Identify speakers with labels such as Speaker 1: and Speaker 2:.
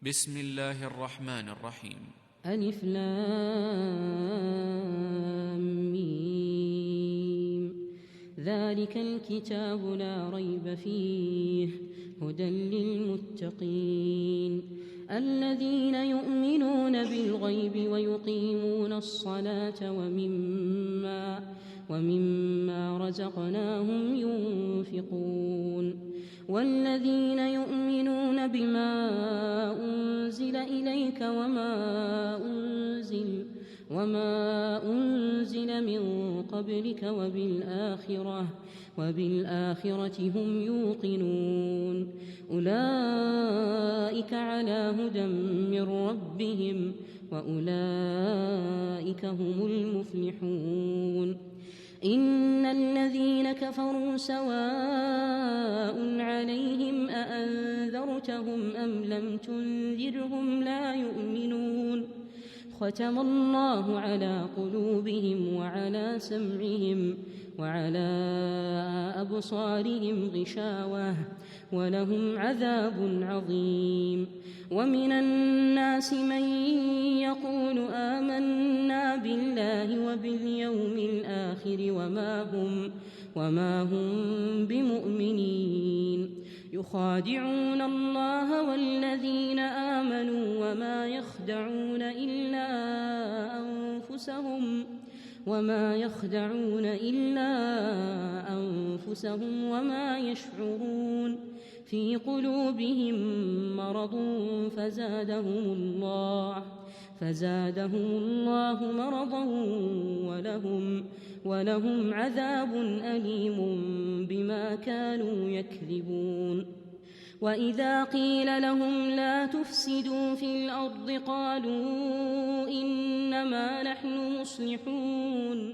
Speaker 1: بسم الله الرحمن الرحيم.
Speaker 2: ألف لام ميم. ذلك الكتاب لا ريب فيه هدى للمتقين الذين يؤمنون بالغيب ويقيمون الصلاة ومما رزقناهم ينفقون والذين يؤمنون بما أنزل إليك وما أنزل من قبلك وبالآخرة هم يوقنون أولئك على هدى من ربهم وأولئك هم المفلحون إن الذين كفروا سواء عليهم أأنذرتهم أم لم تنذرهم لا يؤمنون ختم الله على قلوبهم وعلى سمعهم وعلى أبصارهم غشاوة ولهم عذاب عظيم ومن الناس من يقول آمنا بالله وباليوم الآخر وما هم بمؤمنين يخادعون الله والذين آمنوا وما يخدعون إلا أنفسهم وما يشعرون في قلوبهم مرض فزادهم الله مرضا ولهم عذاب أليم بما كانوا يكذبون وإذا قيل لهم لا تفسدوا في الأرض قالوا إنما نحن مصلحون